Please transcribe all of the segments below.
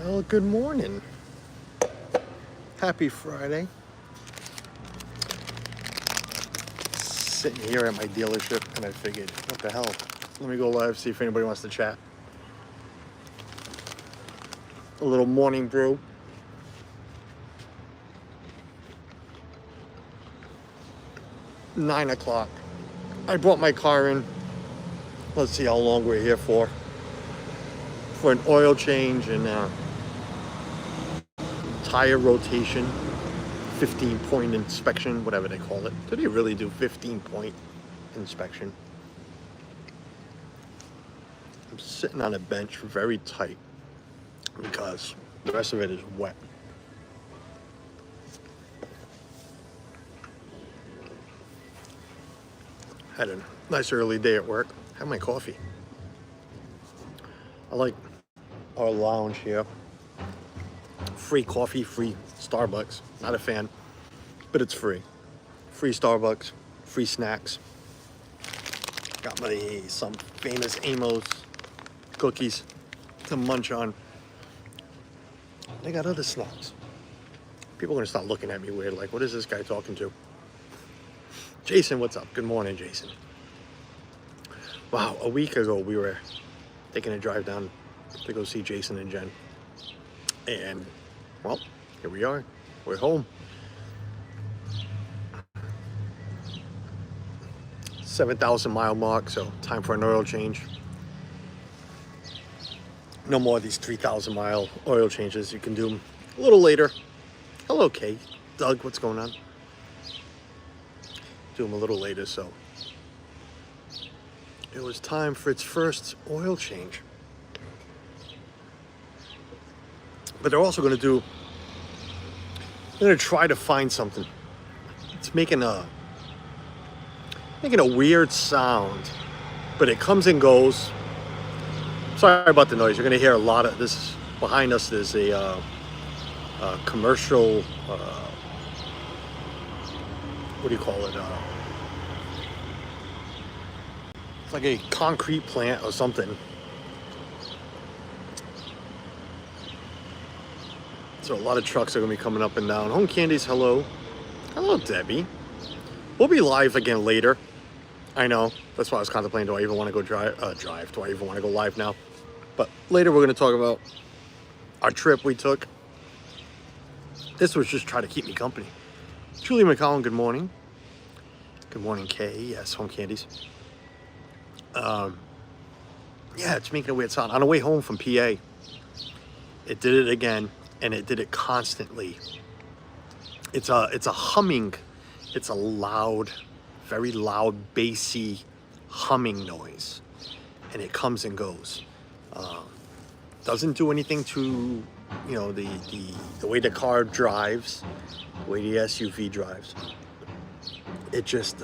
Well, good morning. Happy Friday. Sitting here at my dealership and I figured, what the hell? Let me go live, see if anybody wants to chat. A little morning brew. Nine o'clock. I brought my car in. Let's see how long we're here for an oil change and tire rotation, 15-point inspection, whatever they call it. Do they really do 15-point inspection? I'm sitting on a bench very tight because the rest of it is wet. Had a nice early day at work. Had my coffee. I like our lounge here. Free coffee, free Starbucks. Not a fan, but it's free. Free Starbucks, free snacks. Got some famous Amos cookies to munch on. They got other snacks. People are gonna start looking at me weird, like, what is this guy talking to? Jason, what's up? Good morning, Jason. Wow, a week ago we were taking a drive down to go see Jason and Jen. And, well, here we are. We're home. 7,000 mile mark, so time for an oil change. No more of these 3,000 mile oil changes. You can do them a little later. Hello, Kate. Doug, what's going on? Do them a little later, so it was time for its first oil change. But they're also going to try to find something. It's making a weird sound, but it comes and goes. Sorry about the noise. You're going to hear a lot of this. Behind us, there's a commercial, what do you call it? It's like a concrete plant or something. So a lot of trucks are going to be coming up and down. Home Candies, hello. Hello, Debbie. We'll be live again later. I know. That's why I was contemplating, do I even want to go drive? Do I even want to go live now? But later we're going to talk about our trip we took. This was just try to keep me company. Julie McCollum, good morning. Good morning, Kay. Yes, Home Candies. Yeah, it's making a weird sound. On the way home from PA, it did it again, and it did it constantly. It's a humming. It's a loud, very loud, bassy humming noise, and it comes and goes. Doesn't do anything to, the way the car drives, the way the SUV drives. It just,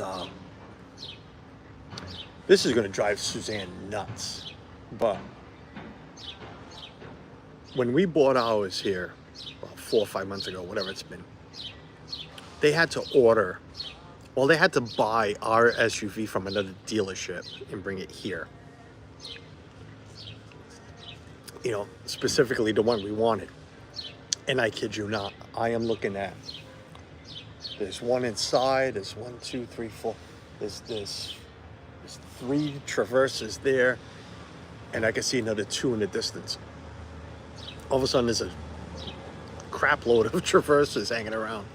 this is going to drive Suzanne nuts. But when we bought ours here, about 4 or 5 months ago, whatever it's been, they had to buy our SUV from another dealership and bring it here. Specifically the one we wanted. And I kid you not, I am looking at, there's one inside, there's 1, 2, 3, 4, there's 3 Traverses there, and I can see another 2 in the distance. All of a sudden there's a crap load of Traverses hanging around.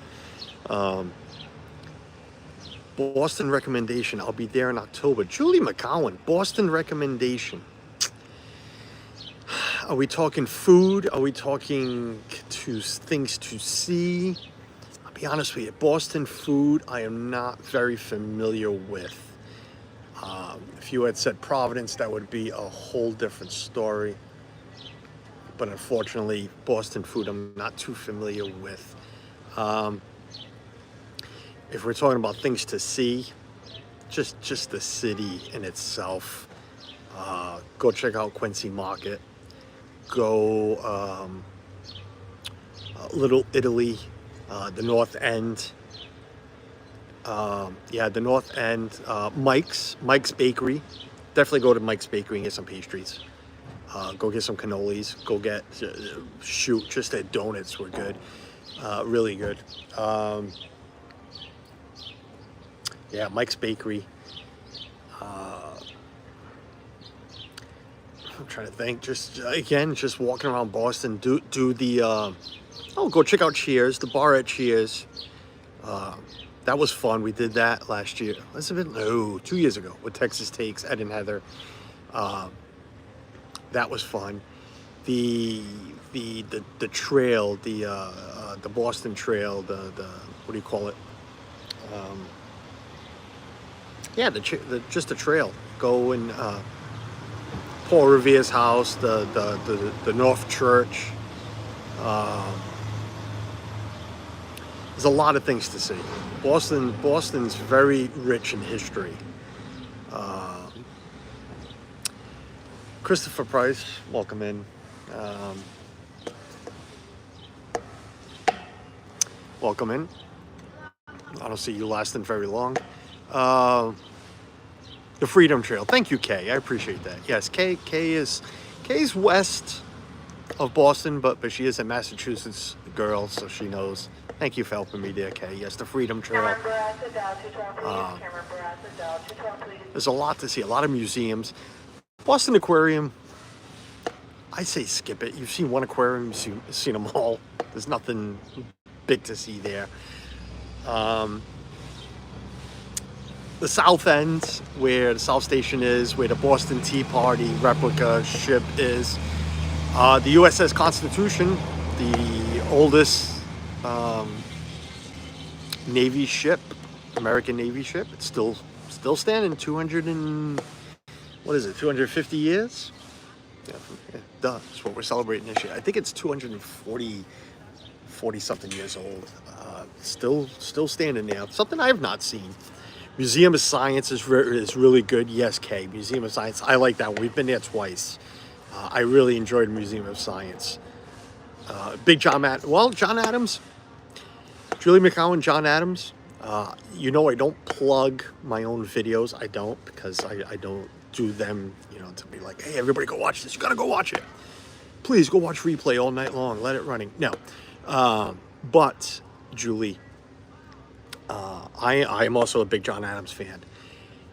Boston recommendation, I'll be there in October. Julie McCowan, Boston recommendation. Are we talking food? Are we talking things to see? I'll be honest with you, Boston food I am not very familiar with. If you had said Providence, that would be a whole different story. But unfortunately, Boston food I'm not too familiar with. If we're talking about things to see, just the city in itself, go check out Quincy Market. Go Little Italy, the North End. The North End. Mike's Bakery. Definitely go to Mike's Bakery and get some pastries. Go get some cannolis. Go get, shoot, just their donuts were good. Really good. Yeah, Mike's Bakery. I'm trying to think. Just again, just walking around Boston. Do the go check out Cheers, the bar at Cheers. That was fun. We did that last year. That's been 2 years ago with Texas Takes, Ed and Heather. That was fun. The trail, the Boston Trail, the what do you call it? Yeah, just the trail. Go and Paul Revere's house, the North Church. There's a lot of things to see. Boston's very rich in history. Christopher Price, welcome in. Welcome in. I don't see you lasting very long. The Freedom Trail. Thank you, Kay. I appreciate that. Yes, Kay's west of Boston, but she is a Massachusetts girl, so she knows. Thank you for helping me there, Kay. Yes, the Freedom Trail. There's a lot to see, a lot of museums. Boston Aquarium, I say skip it. You've seen one aquarium, you've seen them all. There's nothing big to see there. The South End, where the South Station is, where the Boston Tea Party replica ship is. The USS Constitution, the oldest Navy ship, American Navy ship. It's still standing. 250 years? Yeah, that's what we're celebrating this year. I think it's 240 something years old. Still standing there. Something I have not seen. Museum of Science is really good. Yes, Kay. Museum of Science. I like that one. We've been there twice. I really enjoyed Museum of Science. John Adams. Julie McCowan, John Adams. I don't plug my own videos. I don't, because I don't do them, to be like, hey, everybody go watch this. You gotta go watch it. Please go watch replay all night long. Let it running. No. But Julie, I am also a big John Adams fan.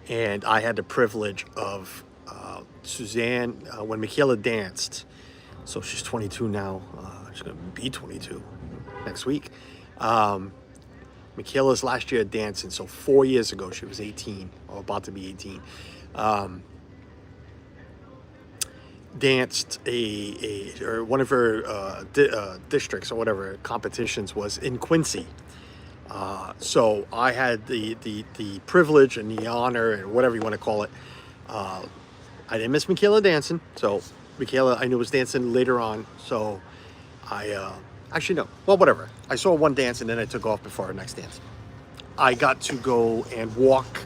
And I had the privilege of Suzanne, when Michaela danced, so she's 22 now. She's going to be 22 next week. Michaela's last year dancing, so 4 years ago she was 18, or about to be 18. Danced or one of her districts or whatever competitions was in Quincy. So I had the privilege and the honor, and whatever you want to call it. I didn't miss Michaela dancing, so Michaela I knew was dancing later on, so actually no, well, whatever. I saw one dance and then I took off before our next dance. I got to go and walk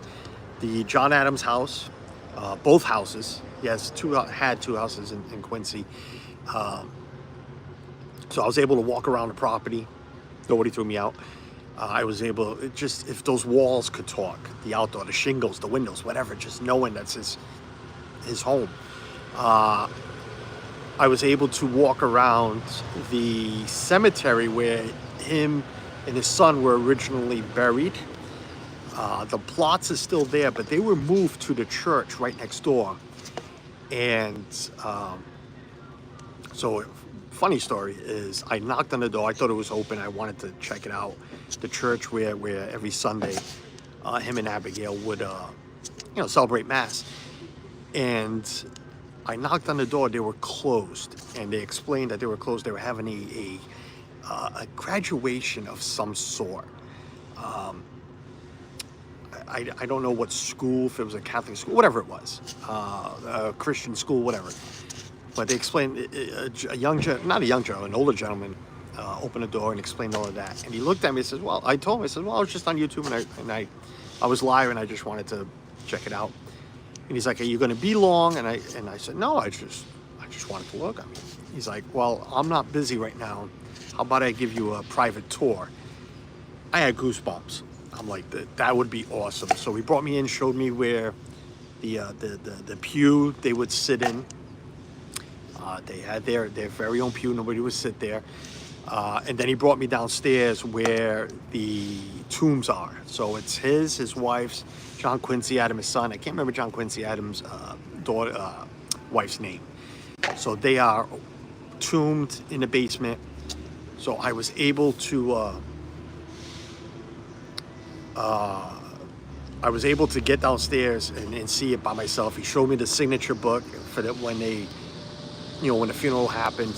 the John Adams house, both houses. Yes, had two houses in Quincy. So I was able to walk around the property. Nobody threw me out. I was able, if those walls could talk, the outdoor, the shingles, the windows, whatever, just knowing that's his home. I was able to walk around the cemetery where him and his son were originally buried. The plots are still there, but they were moved to the church right next door. And so, funny story is, I knocked on the door. I thought it was open. I wanted to check it out. The church where every Sunday, him and Abigail would, celebrate Mass. And I knocked on the door. They were closed, and they explained that they were closed. They were having a graduation of some sort. I don't know what school, if it was a Catholic school, whatever it was, a Christian school, whatever. But they explained, an older gentleman opened the door and explained all of that. And he looked at me and says, I was just on YouTube and I was live and I just wanted to check it out. And he's like, are you going to be long? And I said, no, I just wanted to look. He's like, well, I'm not busy right now. How about I give you a private tour? I had goosebumps. I'm like, that would be awesome. So he brought me in, showed me where the pew they would sit in. They had their very own pew. Nobody would sit there. And then he brought me downstairs where the tombs are. So it's his wife's, John Quincy Adams' son. I can't remember John Quincy Adams' wife's name. So they are tombed in the basement. So I was able to get downstairs and see it by myself. He showed me the signature book for that when the funeral happened.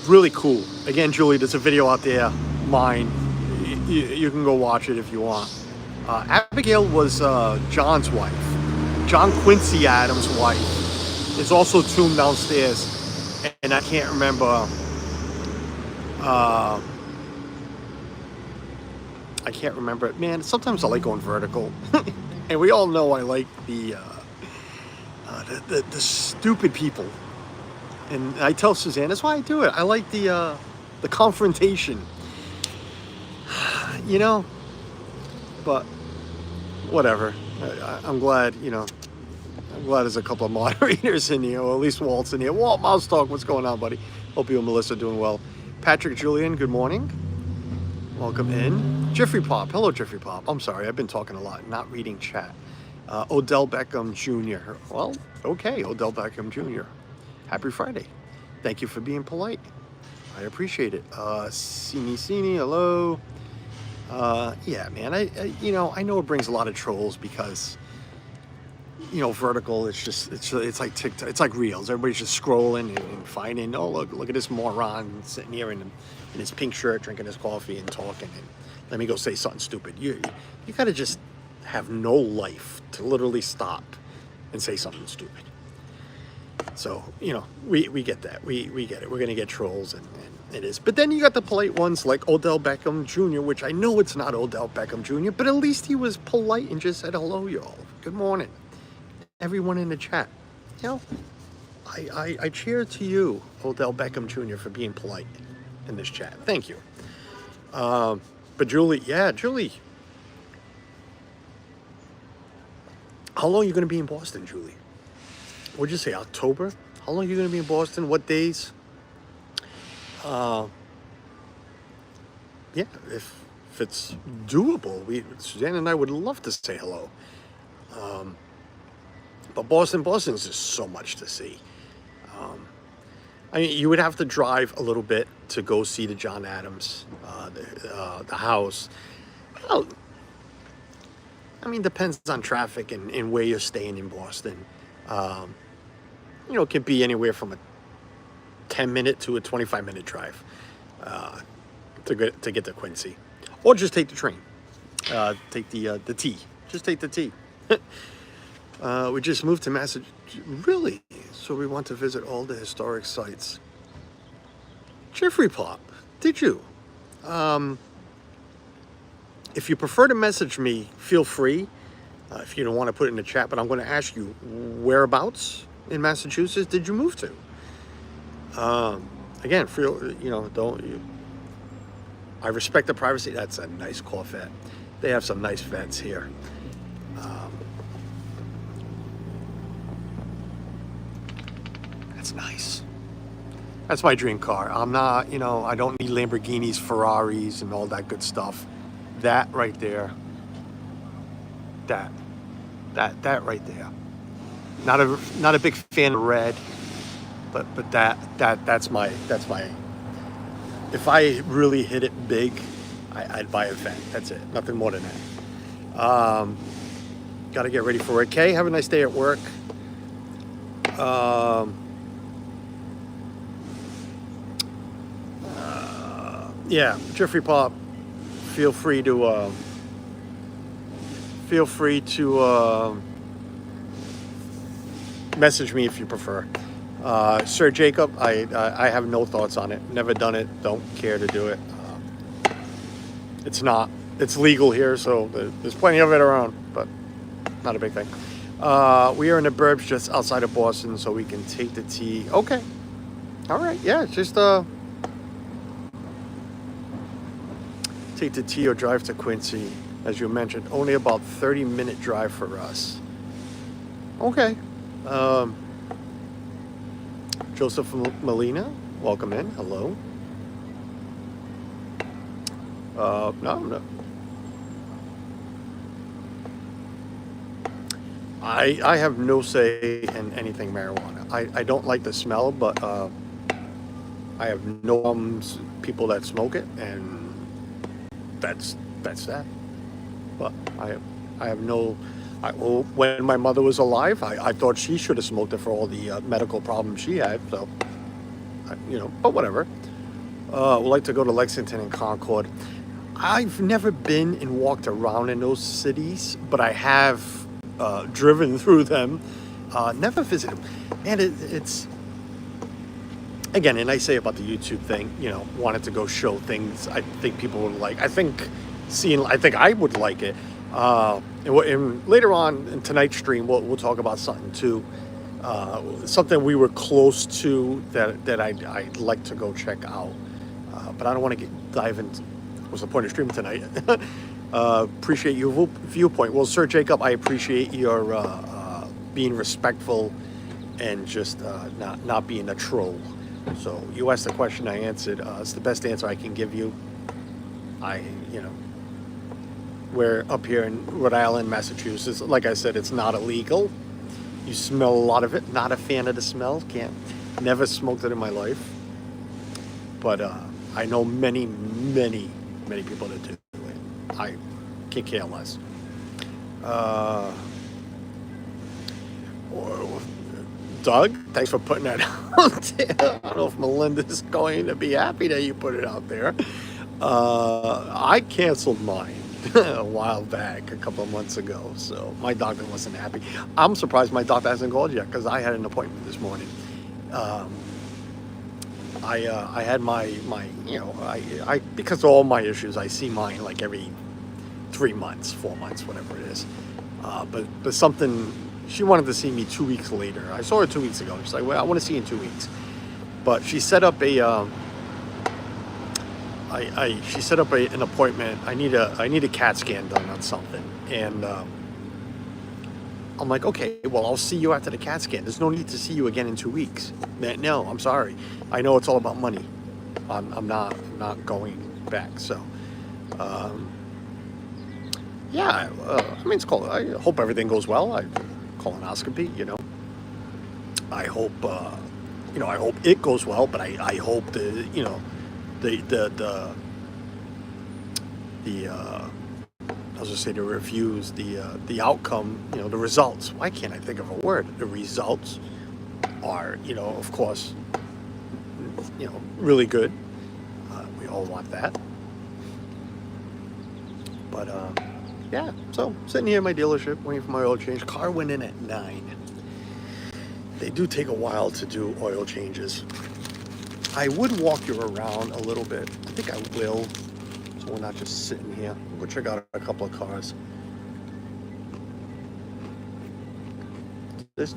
Really cool. Again, Julie, there's a video out there, mine. You can go watch it if you want. Abigail was John's wife. John Quincy Adams' wife is also tombed downstairs, and I can't remember. I can't remember it. Man, sometimes I like going vertical, and we all know I like the stupid people. And I tell Suzanne, that's why I do it. I like the confrontation, But whatever. I'm glad, I'm glad there's a couple of moderators in here, or at least Walt's in here. Walt, Mouse Talk, what's going on, buddy? Hope you and Melissa are doing well. Patrick Julian, good morning. Welcome in. Jeffrey Pop. Hello, Jeffrey Pop. I'm sorry, I've been talking a lot, not reading chat. Odell Beckham Jr. Well, okay, Odell Beckham Jr. Happy Friday. Thank you for being polite. I appreciate it. Sini, hello. Yeah, man, I know it brings a lot of trolls because, vertical, it's like TikTok, it's like Reels. Everybody's just scrolling and finding, oh, look at this moron sitting here in his pink shirt, drinking his coffee and talking, and let me go say something stupid. You got to just have no life to literally stop and say something stupid. So, we get that. We get it. We're going to get trolls, and it is. But then you got the polite ones like Odell Beckham Jr., which I know it's not Odell Beckham Jr., but at least he was polite and just said, hello, y'all. Good morning. Everyone in the chat. I cheer to you, Odell Beckham Jr., for being polite in this chat. Thank you. But Julie, how long are you going to be in Boston, Julie? What'd you say, October? How long are you going to be in Boston? What days? Yeah, if it's doable, Suzanne and I would love to say hello. But Boston's just so much to see. I mean, you would have to drive a little bit to go see the John Adams, the house. Well, I mean, depends on traffic and where you're staying in Boston. It can be anywhere from a 10-minute to a 25-minute drive to get to Quincy, or just take the train. Take the T. Just take the T. We just moved to Massachusetts. Really? So we want to visit all the historic sites. Jeffrey Pop, did you? If you prefer to message me, feel free. If you don't want to put it in the chat, but I'm going to ask you, whereabouts in Massachusetts did you move to? Again, I respect the privacy. That's a nice Corvette. They have some nice vets here. That's nice. That's my dream car. I'm not, I don't need Lamborghinis, Ferraris, and all that good stuff. That right there. That right there. Not a big fan of red, but that's my. If I really hit it big, I'd buy a Vet. That's it. Nothing more than that. Got to get ready for it. Kay, have a nice day at work. Yeah, Jeffrey Pop, feel free to message me if you prefer. Sir Jacob, I have no thoughts on it. Never done it. Don't care to do it. It's legal here, so there's plenty of it around, but not a big thing. We are in the burbs just outside of Boston, so we can take the T. Okay. All right. Yeah, just take the T or drive to Quincy, as you mentioned. Only about 30-minute drive for us. Okay. Joseph Molina, welcome in. Hello. No. I have no say in anything marijuana. I don't like the smell, but I have no people that smoke it, and that's that. But I have no. Well, when my mother was alive, I thought she should have smoked it for all the medical problems she had. So, but whatever. Would like to go to Lexington and Concord. I've never been and walked around in those cities, but I have driven through them. Never visited them. And it's, again, and I say about the YouTube thing, wanted to go show things I think people would like. I think I would like it. And later on in tonight's stream, we'll talk about something too. Something we were close to that I'd like to go check out. But I don't want to dive into what's the point of streaming tonight. Appreciate your viewpoint. Well, Sir Jacob, I appreciate your being respectful and just not being a troll. So you asked the question, I answered. It's the best answer I can give you. We're up here in Rhode Island, Massachusetts. Like I said, it's not illegal. You smell a lot of it. Not a fan of the smell. Never smoked it in my life. But I know many people that do it. I can't care less. Doug, thanks for putting that out there. I don't know if Melinda's going to be happy that you put it out there. I canceled mine a while back, a couple of months ago, so my doctor wasn't happy. I'm surprised my doctor hasn't called yet, because I had an appointment this morning. I had my because of all my issues, I see mine like every 3 months, 4 months, whatever it is. But something, she wanted to see me 2 weeks later. I saw her 2 weeks ago. She's like, well, I want to see you in 2 weeks. But she set up an appointment. I need a CAT scan done on something, and I'm like, okay, well, I'll see you after the CAT scan. There's no need to see you again in 2 weeks. No, I'm sorry. I know it's all about money. I'm not going back. So, yeah. I mean, it's called. I hope everything goes well. Colonoscopy. I hope. I hope it goes well. But I hope the reviews, the outcome, the results. Why can't I think of a word? The results are, of course, really good. We all want that. But, yeah, so sitting here in my dealership, waiting for my oil change. Car went in at 9. They do take a while to do oil changes. I would walk you around a little bit. I think I will. So we're not just sitting here. We'll check out a couple of cars. This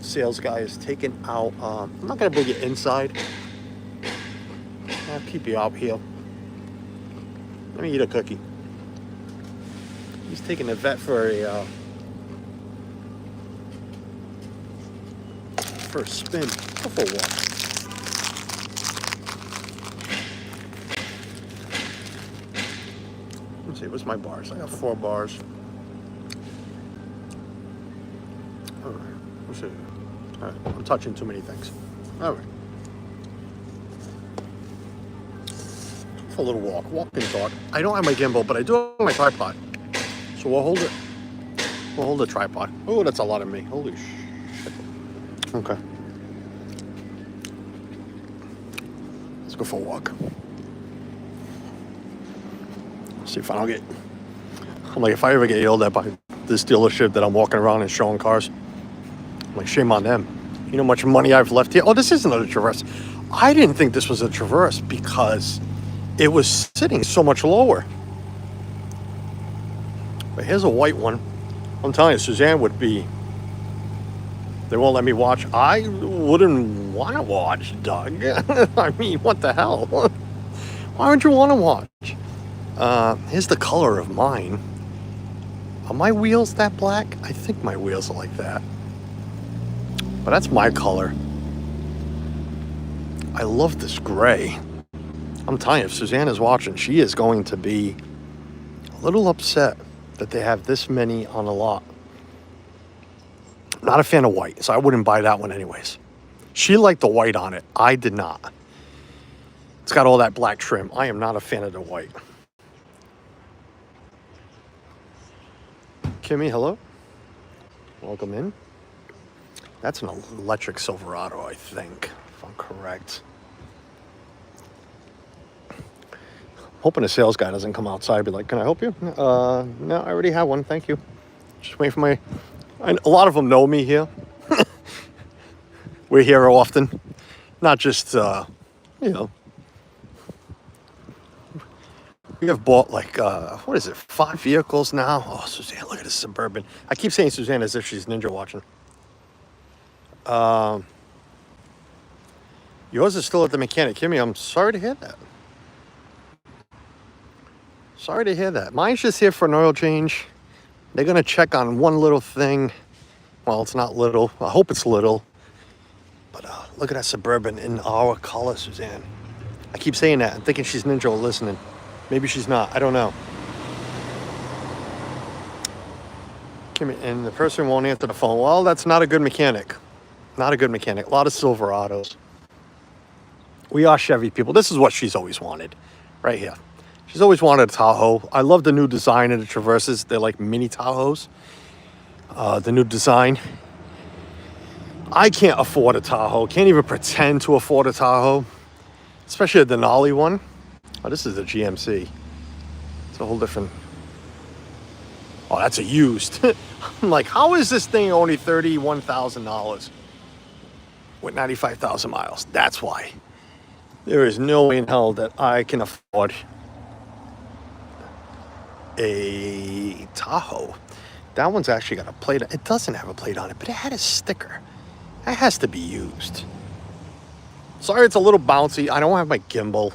sales guy is taking out, I'm not going to bring you inside. I'll keep you out here. Let me eat a cookie. He's taking the vet for a spin. Go for a walk. Let's see, what's my bars? I got 4 bars. All right, let's see. All right, I'm touching too many things. All right. For a little walk and talk. I don't have my gimbal, but I do have my tripod. So we'll hold it. We'll hold the tripod. Oh, that's a lot of me. Holy shit. Okay. Let's go for a walk. See if I don't get. I'm like, if I ever get yelled at by this dealership that I'm walking around and showing cars, I'm like, shame on them. You know how much money I've left here? Oh, this isn't a Traverse. I didn't think this was a Traverse because it was sitting so much lower. But here's a white one. I'm telling you, Suzanne would be. They won't let me watch. I wouldn't want to watch, Doug. I mean, what the hell? Why would you want to watch? Here's the color of mine. Are my wheels that black? I think my wheels are like that. But that's my color. I love this gray. I'm telling you, if Susanna's watching, she is going to be a little upset that they have this many on a lot. Not a fan of white, so I wouldn't buy that one anyways. She liked the white on it. I did not. It's got all that black trim. I am not a fan of the white. Kimmy, hello. Welcome in. That's an electric Silverado, I think, if I'm correct. Hoping a sales guy doesn't come outside and be like, can I help you? No, I already have one. Thank you. Just wait for my... a lot of them know me here. We're here often. Not just, you know. We have bought like, what is it, 5 vehicles now? Oh, Suzanne, look at this Suburban. I keep saying Suzanne as if she's ninja watching. Yours is still at the mechanic. Kimmy, I'm sorry to hear that. Sorry to hear that. Mine's just here for an oil change. They're going to check on one little thing. Well, it's not little. I hope it's little. But look at that Suburban in our color, Suzanne. I keep saying that. I'm thinking she's ninja or listening. Maybe she's not. I don't know. Kimmy, and the person won't answer the phone. Well, that's not a good mechanic. Not a good mechanic. A lot of Silverados. We are Chevy people. This is what she's always wanted. Right here. She's always wanted a Tahoe. I love the new design of the Traverses. They're like mini Tahoes. The new design. I can't afford a Tahoe. Can't even pretend to afford a Tahoe. Especially a Denali one. Oh, this is a GMC. It's a whole different... Oh, that's a used. I'm like, how is this thing only $31,000 with 95,000 miles? That's why. There is no way in hell that I can afford a Tahoe. That one's actually got a plate. It doesn't have a plate on it, but it had a sticker. That has to be used. Sorry, it's a little bouncy. I don't have my gimbal.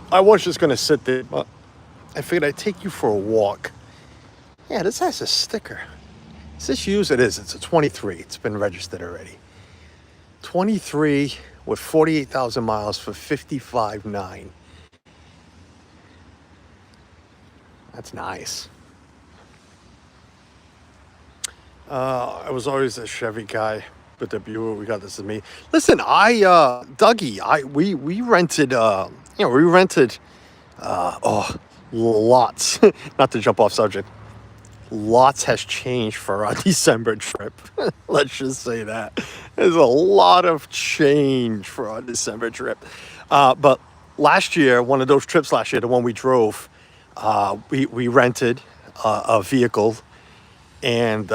I was just going to sit there, but I figured I'd take you for a walk. Yeah, this has a sticker. Is this used? It is. It's a 23. It's been registered already. 23 with 48,000 miles for $55,900. That's nice. I was always a Chevy guy, but the Buick, we got this is me. Listen, Dougie, we rented, lots. Not to jump off subject. Lots has changed for our December trip. Let's just say that. There's a lot of change for our December trip. But last year, one of those trips last year, the one we drove, we rented a vehicle, and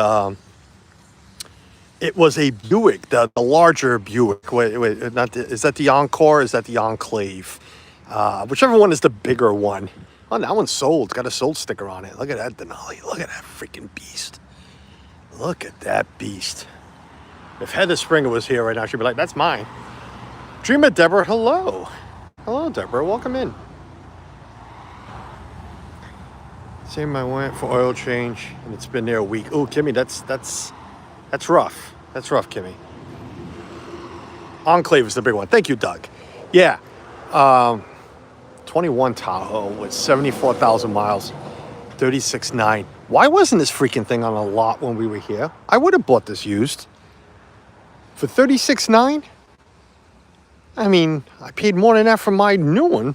it was a Buick, the larger Buick. Wait, is that the Encore or is that the Enclave? Whichever one is the bigger one. Oh, that one's sold. It's got a sold sticker on it. Look at that Denali. Look at that freaking beast. Look at that beast. If Heather Springer was here right now, she'd be like, that's mine. Dreamer Deborah, hello. Hello, Deborah. Welcome in. Same, I went for oil change, and it's been there a week. Oh, Kimmy, that's rough. That's rough, Kimmy. Enclave is the big one. Thank you, Doug. Yeah. 21 Tahoe with 74,000 miles, 36,900. Why wasn't this freaking thing on a lot when we were here? I would have bought this used for 36,900. I mean, I paid more than that for my new one.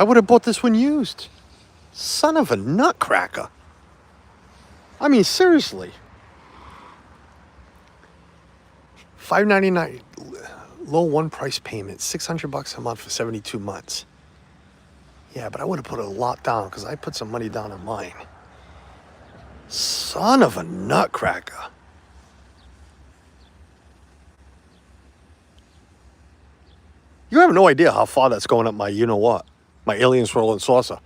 I would have bought this one used. Son of a nutcracker. I mean, seriously. $599. Low one price payment, $600 a month for 72 months. Yeah, but I would have put a lot down because I put some money down on mine. Son of a nutcracker. You have no idea how far that's going up my you-know-what. My Aliens Rolling Saucer.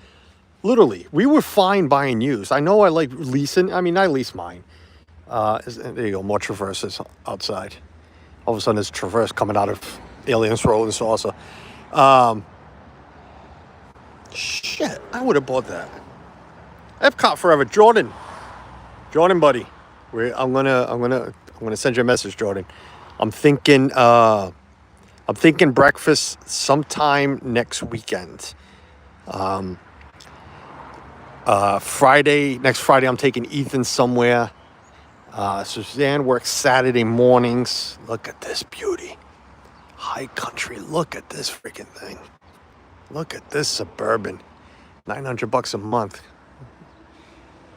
Literally, we were fine buying used. I know I like leasing. I mean, I lease mine. There you go, more Traverses outside. All of a sudden, there's Traverse coming out of Aliens Rolling Saucer. Shit, I would have bought that. Epcot forever, Jordan, buddy. I'm gonna send you a message, Jordan. I'm thinking I'm thinking breakfast sometime next weekend. Next Friday, I'm taking Ethan somewhere. Suzanne works Saturday mornings. Look at this beauty. High country. Look at this freaking thing. Look at this Suburban. $900 a month.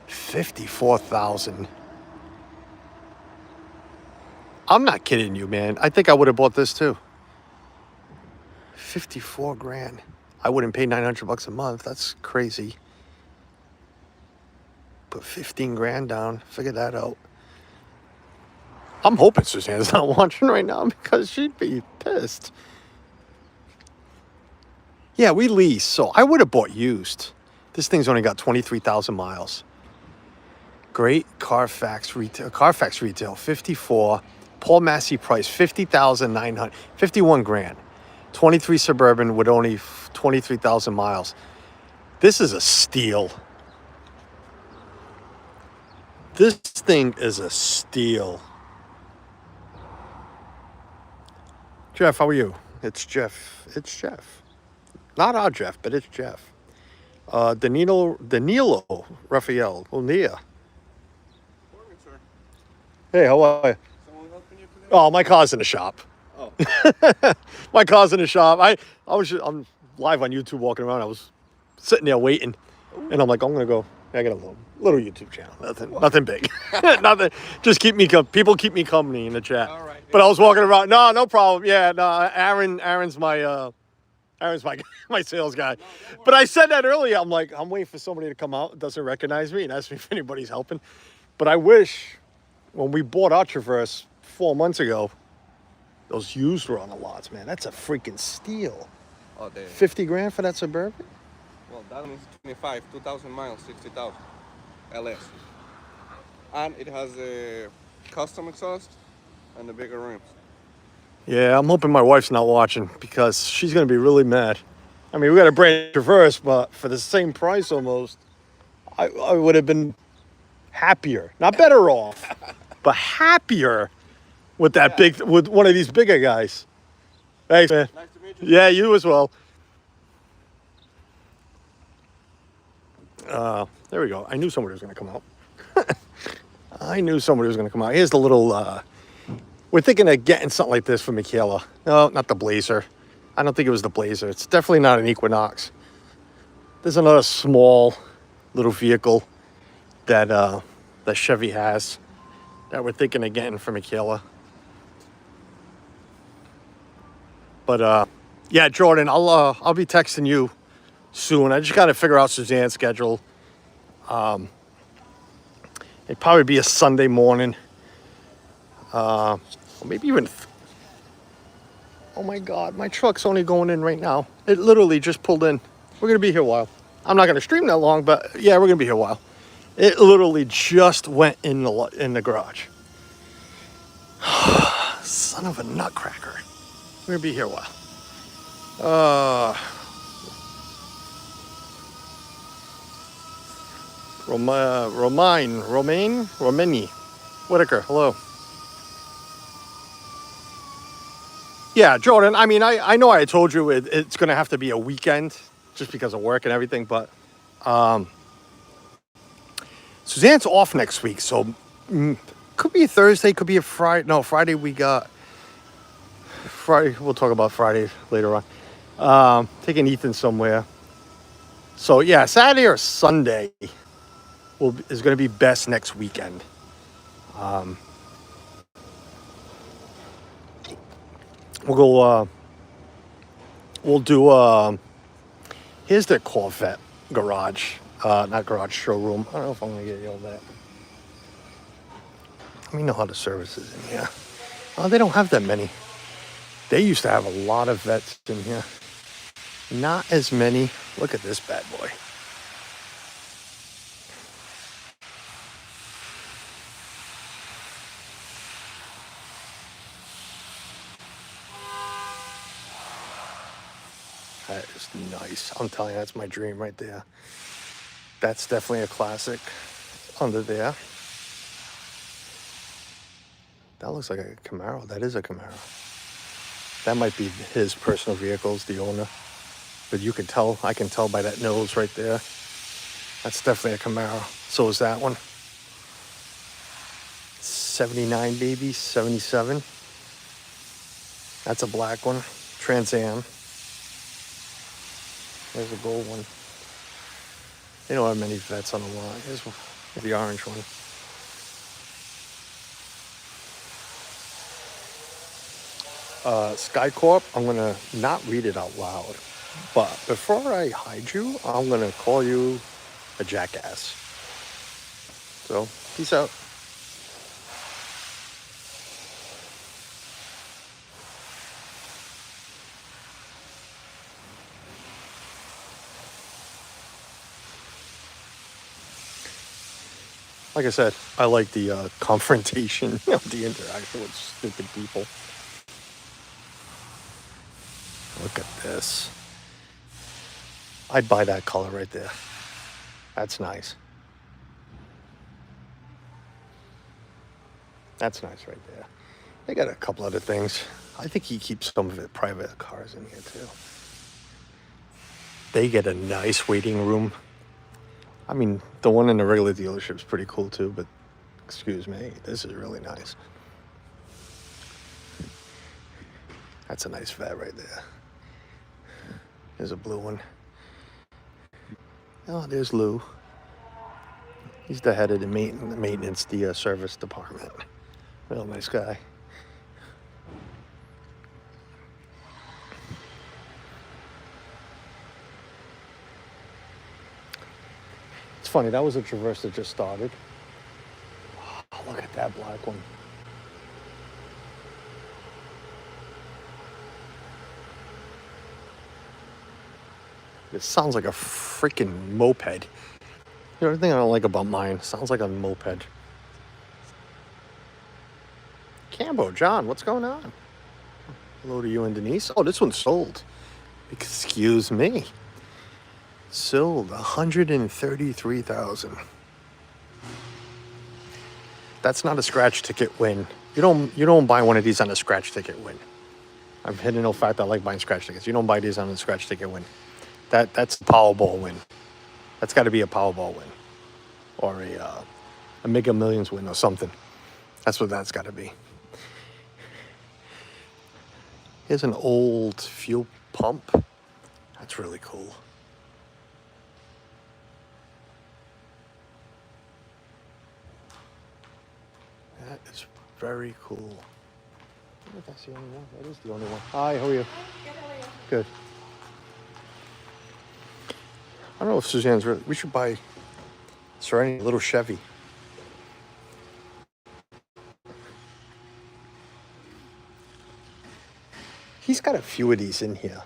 54,000. I'm not kidding you, man. I think I would have bought this too. 54 grand. I wouldn't pay $900 a month. That's crazy. Put 15 grand down. Figure that out. I'm hoping Suzanne's not watching right now because she'd be pissed. Yeah, we lease, so I would have bought used. This thing's only got 23,000 miles. Great Carfax retail, 54. Paul Massey price, 50,900, 51 grand. 23 Suburban with only 23,000 miles. This is a steal. This thing is a steal. Jeff, how are you? It's Jeff. It's Jeff. Not our Jeff, but it's Jeff. Danilo Raphael. Onia. Hey, how are you? Someone helping you today? Oh, my car's in the shop. Oh. My car's in the shop. I'm live on YouTube walking around. I was sitting there waiting. And I'm like, I'm going to go. I got a little YouTube channel. Nothing big. Nothing. Just people keep me company in the chat. All right. But I was walking around. No problem. Yeah, no, Aaron's my my sales guy. But I said that earlier. I'm like, I'm waiting for somebody to come out, doesn't recognize me, and ask me if anybody's helping. But I wish when we bought our Traverse 4 months ago, those used were on the lots, man. That's a freaking steal. Oh, damn. 50 grand for that Suburban? Well, that one is 25, 2,000 miles, 60,000 LS. And it has a custom exhaust and the bigger rims. Yeah, I'm hoping my wife's not watching because she's going to be really mad. I mean, we got a brand new Traverse, but for the same price almost, I would have been happier. Not better off, but happier with that with one of these bigger guys. Thanks, man. Nice to meet you. Yeah, you as well. There we go. I knew somebody was going to come out. I knew somebody was going to come out. Here's the little... we're thinking of getting something like this for Michaela. No, not the Blazer. I don't think it was the Blazer. It's definitely not an Equinox. There's another small little vehicle that that Chevy has that we're thinking of getting for Michaela. But yeah, Jordan, I'll be texting you soon. I just got to figure out Suzanne's schedule. It'd probably be a Sunday morning. Or maybe even... Oh my God, my truck's only going in right now. It literally just pulled in. We're going to be here a while. I'm not going to stream that long, but yeah, we're going to be here a while. It literally just went in the garage. Son of a nutcracker. We're going to be here a while. Romani Whitaker, hello. Yeah, Jordan, I mean, I know I told you it's going to have to be a weekend just because of work and everything, but Suzanne's off next week, so could be Thursday, could be a Friday. No, Friday we got... Friday, we'll talk about Friday later on. Taking Ethan somewhere. So, yeah, Saturday or Sunday is going to be best next weekend. We'll go, we'll do, here's the Corvette garage, not garage, showroom. I don't know if I'm going to get yelled at. Let me know how the service is in here. Oh, they don't have that many. They used to have a lot of vets in here. Not as many. Look at this bad boy. That is nice. I'm telling you, that's my dream right there. That's definitely a classic under there. That looks like a Camaro. That is a Camaro. That might be his personal vehicles, the owner. But you can tell, I can tell by that nose right there. That's definitely a Camaro. So is that one. 79 baby, 77. That's a black one. Trans Am. There's a gold one. They don't have many vets on the lot. Here's the orange one. SkyCorp, I'm going to not read it out loud. But before I hide you, I'm going to call you a jackass. So, peace out. Like I said, I like the confrontation of the interaction with stupid people. Look at this. I'd buy that color right there. That's nice. That's nice right there. They got a couple other things. I think he keeps some of it private cars in here too. They get a nice waiting room. I mean, the one in the regular dealership is pretty cool too, but excuse me, this is really nice. That's a nice vet right there. There's a blue one. Oh, there's Lou. He's the head of the maintenance, the service department. Real nice guy. It's funny, that was a Traverse that just started. Oh, look at that black one. It sounds like a freaking moped. You know, the thing I don't like about mine, sounds like a moped. Cambo, John, what's going on? Hello to you and Denise. Oh, this one's sold. Excuse me. Sold 133,000. That's not a scratch ticket win. You don't buy one of these on a scratch ticket win. I'm hitting the fact that I like buying scratch tickets. You don't buy these on a scratch ticket win. That's the Powerball win. That's got to be a Powerball win, or a Mega Millions win or something. That's what that's got to be. Here's an old fuel pump. That's really cool. That is very cool. I wonder if that's the only one. That is the only one. Hi, how are you? Hi, good, how are you? Good. I don't know if Suzanne's really... We should buy Serenity a little Chevy. He's got a few of these in here.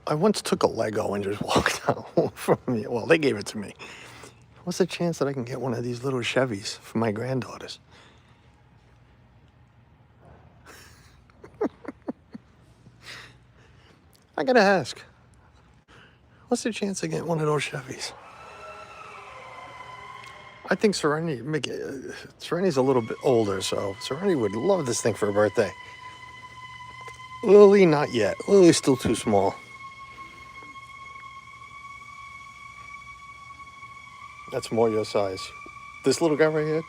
I once took a Lego and just walked out from me. Well, they gave it to me. What's the chance that I can get one of these little Chevys for my granddaughters? I gotta ask. What's the chance of getting one of those Chevys? I think Serenity's a little bit older, so Serenity would love this thing for her birthday. Lily, not yet. Lily's still too small. That's more your size. This little guy right here.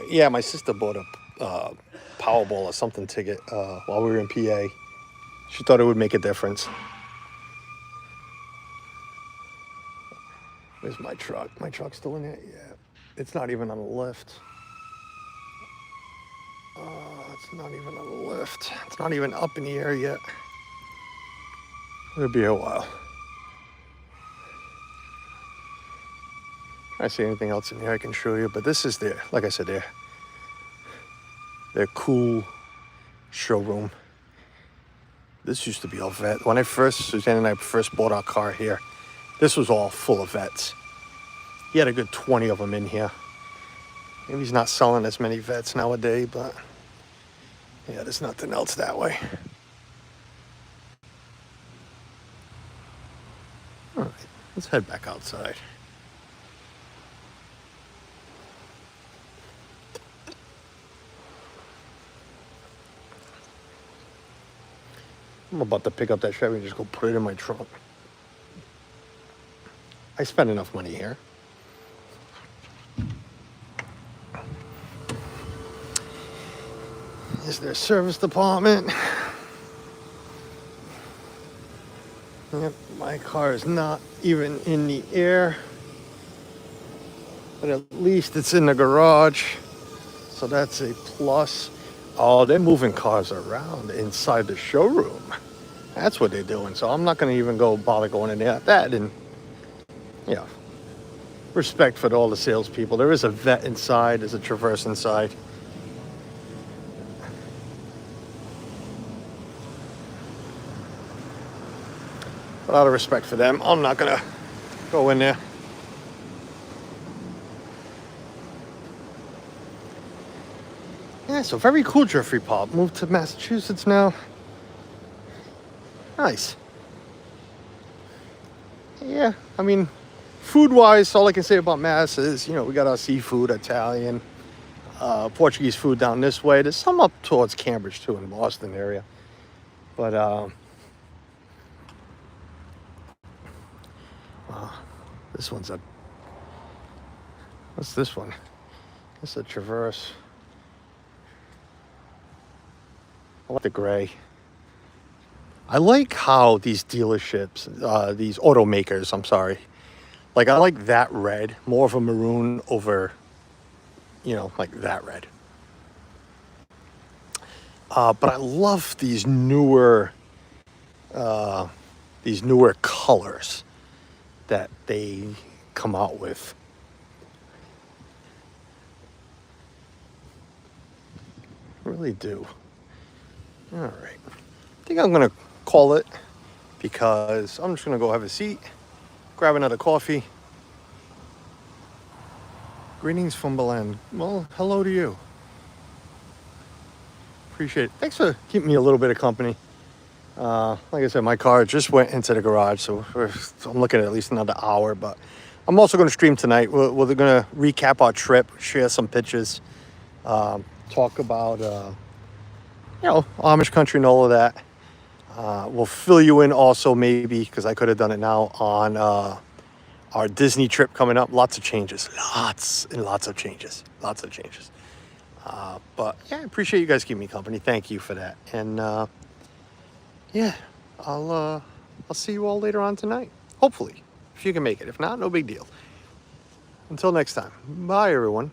Yeah, my sister bought a Powerball or something ticket while we were in PA. She thought it would make a difference. Where's my truck? My truck's still in there? Yeah. It's not even on the lift. It's not even on the lift. It's not even up in the air yet. It'll be a while. I see anything else in here I can show you, but this is their, like I said, their cool showroom. This used to be all vet. When Suzanne and I first bought our car here, this was all full of vets. He had a good 20 of them in here. Maybe he's not selling as many vets nowadays, but yeah, there's nothing else that way. Let's head back outside. I'm about to pick up that Chevy and just go put it in my trunk. I spend enough money here. Is there a service department? Yep, my car is not even in the air. But at least it's in the garage. So that's a plus. Oh, they're moving cars around inside the showroom. That's what they're doing. So I'm not going to even bother going in there. That and, yeah, respect for all the salespeople. There is a vet inside. There's a Traverse inside. A lot of respect for them. I'm not going to go in there. Yeah, so very cool, Jeffrey Pop. Moved to Massachusetts now. Nice. Yeah, I mean, food-wise, all I can say about Mass is, we got our seafood, Italian, Portuguese food down this way. There's some up towards Cambridge, too, in Boston area. But, this one's what's this one? It's a Traverse. I like the gray. I like how these dealerships, these automakers, I'm sorry. Like, I like that red, more of a maroon over, like that red. But I love these newer colors that they come out with. I really do. All right. I think I'm going to call it because I'm just going to go have a seat, grab another coffee. Greetings from Belen. Well, hello to you. Appreciate it. Thanks for keeping me a little bit of company. Like I said, my car just went into the garage, so I'm looking at least another hour. But I'm also going to stream tonight. We're going to recap our trip, share some pictures, talk about, Amish country and all of that. We'll fill you in also maybe, because I could have done it now, on our Disney trip coming up. Lots of changes. Lots and lots of changes. Lots of changes. But, yeah, I appreciate you guys keeping me company. Thank you for that. And, yeah, I'll see you all later on tonight. Hopefully, if you can make it. If not, no big deal. Until next time. Bye, everyone.